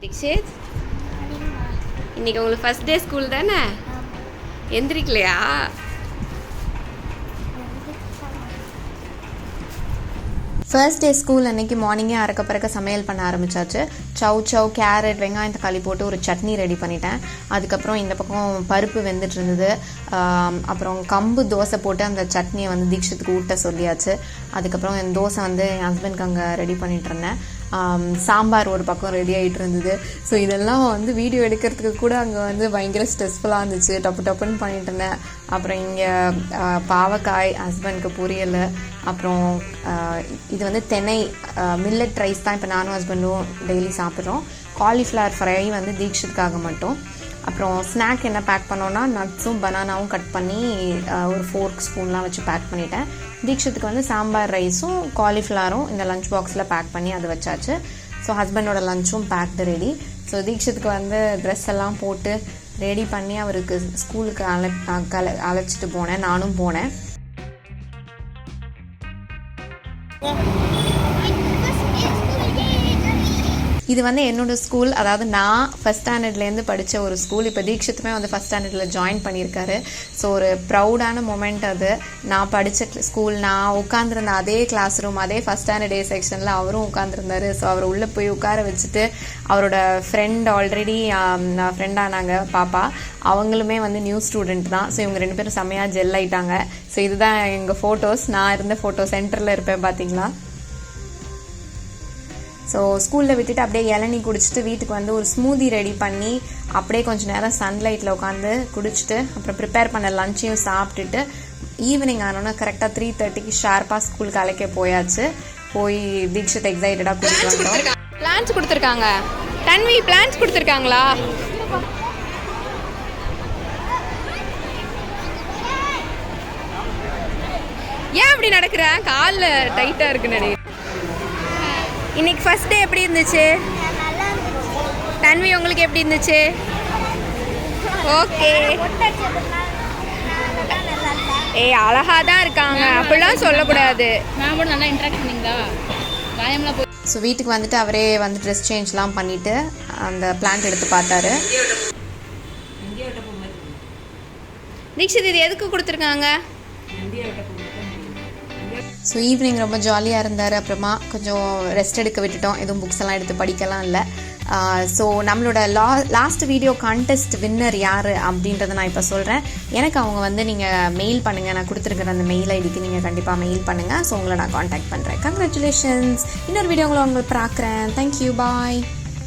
தீக்ஷித், இன்னைக்கு உங்களுக்கு first day school தானே? எந்திரிக்கலையா? ஃபர்ஸ்ட் டே ஸ்கூல் அன்றைக்கி மார்னிங்கே அறக்க பறக்க சமையல் பண்ண ஆரம்பித்தாச்சு. சவ் கேரட் வெங்காயம் தக்காளி போட்டு ஒரு சட்னி ரெடி பண்ணிட்டேன். அதுக்கப்புறம் இந்த பக்கம் பருப்பு வெந்துட்டு இருந்தது. அப்புறம் கம்பு தோசை போட்டு அந்த சட்னியை வந்து தீக்ஷத்துக்கு ஊட்ட சொல்லியாச்சு. அதுக்கப்புறம் என் தோசை வந்து என் ஹஸ்பண்ட்க்கு அங்கே ரெடி பண்ணிட்டு இருந்தேன். சாம்பார் ஒரு பக்கம் ரெடி ஆகிட்டு இருந்தது. ஸோ இதெல்லாம் வந்து வீடியோ எடுக்கிறதுக்கு கூட அங்கே வந்து பயங்கர ஸ்ட்ரெஸ்ஃபுல்லாக இருந்துச்சு. டப்புன்னு பண்ணிட்டு இருந்தேன். அப்புறம் இங்கே பாவக்காய், ஹஸ்பண்ட்க்கு பொரியல், அப்புறம் இது வந்து தென்னை மில்லட் ரைஸ் தான் இப்போ நானும் ஹஸ்பண்டும் டெய்லி சாப்பிட்றோம். காலிஃப்ளவர் ஃப்ரை வந்து தீக்ஷத்துக்காக மட்டும். அப்புறம் ஸ்நாக் என்ன பேக் பண்ணோன்னா நட்ஸும் பனானாவும் கட் பண்ணி ஒரு ஃபோர்க் ஸ்பூன்லாம் வச்சு பேக் பண்ணிட்டேன். தீக்ஷத்துக்கு வந்து சாம்பார் ரைஸும் காலிஃப்ளவரும் இந்த லஞ்ச் பாக்ஸில் பேக் பண்ணி அது வச்சாச்சு. ஸோ ஹஸ்பண்டோட லஞ்சும் பேக்டு ரெடி. ஸோ தீக்ஷத்துக்கு வந்து ட்ரெஸ் எல்லாம் போட்டு ரெடி பண்ணி அவருக்கு ஸ்கூலுக்கு அழைச்சிட்டு போனேன். நானும் போனேன். இது வந்து என்னோடய ஸ்கூல், அதாவது நான் ஃபஸ்ட் ஸ்டாண்டர்ட்லேருந்து படித்த ஒரு ஸ்கூல். இப்போ தீக்ஷத்துமே வந்து ஃபஸ்ட் ஸ்டாண்டர்டில் ஜாயின் பண்ணியிருக்காரு. ஸோ ஒரு ப்ரௌடான மொமெண்ட் அது. நான் படித்த ஸ்கூல், நான் உட்காந்துருந்த அதே கிளாஸ் ரூம், அதே ஃபஸ்ட் ஸ்டாண்டர்ட் ஏ செக்ஷனில் அவரும் உட்காந்துருந்தாரு. ஸோ அவர் உள்ளே போய் உட்கார வச்சுட்டு அவரோட ஃப்ரெண்ட் ஆல்ரெடி ஃப்ரெண்டானாங்க பாப்பா, அவங்களுமே வந்து நியூ ஸ்டூடெண்ட் தான். ஸோ இவங்க 2 பேரும் செம்மையாக ஜெல் ஆகிட்டாங்க. ஸோ இதுதான் எங்கள் ஃபோட்டோஸ். நான் இருந்த ஃபோட்டோ சென்டரில் இருப்பேன் பார்த்தீங்களா. ஸோ ஸ்கூலில் விட்டுட்டு அப்படியே இளநீ குடிச்சிட்டு வீட்டுக்கு வந்து ஒரு ஸ்மூதி ரெடி பண்ணி அப்படியே கொஞ்சம் நேரம் சன்லைட்டில் உட்காந்து குடிச்சிட்டு அப்புறம் ப்ரிப்பேர் பண்ண லஞ்சையும் சாப்பிட்டுட்டு ஈவினிங் ஆனோன்னா கரெக்டாக 3:30க்கு ஷார்ப்பாக ஸ்கூலுக்கு அழைக்க போயாச்சு. போய் தீக்ஷித் எக்ஸைட்டடாக கூட்டிட்டு வந்தோம். பிளான்ஸ் கொடுத்துருக்காங்க. தன்வி, பிளான்ஸ் கொடுத்துருக்காங்களா? ஏன் அப்படி நடக்கிற? காலில் டைட்டாக இருக்கு நடி. இன்னைக்கு ஃபர்ஸ்ட் டே எப்படி இருந்துச்சு? தன்வி, உங்களுக்கு எப்படி இருந்துச்சு? ஓகே. ஏய், அழகா தான் இருக்காங்க, அப்படிலாம் சொல்லக்கூடாது. நான் கூட நல்லா இன்ட்ராக்ட் பண்ணீங்களா? காயம்லாம் போய். ஸோ வீட்டுக்கு வந்துட்டு அவரே வந்து ட்ரெஸ் சேஞ்ச்லாம் பண்ணிவிட்டு அந்த பிளான்ட் எடுத்து பார்த்தாரு. தீக்ஷித், இது எதுக்கு கொடுத்துருக்காங்க? ஸோ ஈவினிங் ரொம்ப ஜாலியாக இருந்தார். அப்புறமா கொஞ்சம் ரெஸ்ட் எடுக்க விட்டுட்டோம். எதுவும் புக்ஸ் எல்லாம் எடுத்து படிக்கலாம் இல்லை. ஸோ நம்மளோட லாஸ்ட் வீடியோ கான்டெஸ்ட் வின்னர் யார் அப்படின்றத நான் இப்போ சொல்கிறேன். எனக்கு அவங்க வந்து நீங்கள் மெயில் பண்ணுங்கள். நான் கொடுத்துருக்குற அந்த மெயில் ஐடிக்கு நீங்கள் கண்டிப்பாக மெயில் பண்ணுங்கள். ஸோ உங்களை நான் காண்டாக்ட் பண்ணுறேன். கங்க்ராச்சுலேஷன்ஸ். இன்னொரு வீடியோ உங்களை பார்க்குறேன். தேங்க்யூ, பாய்.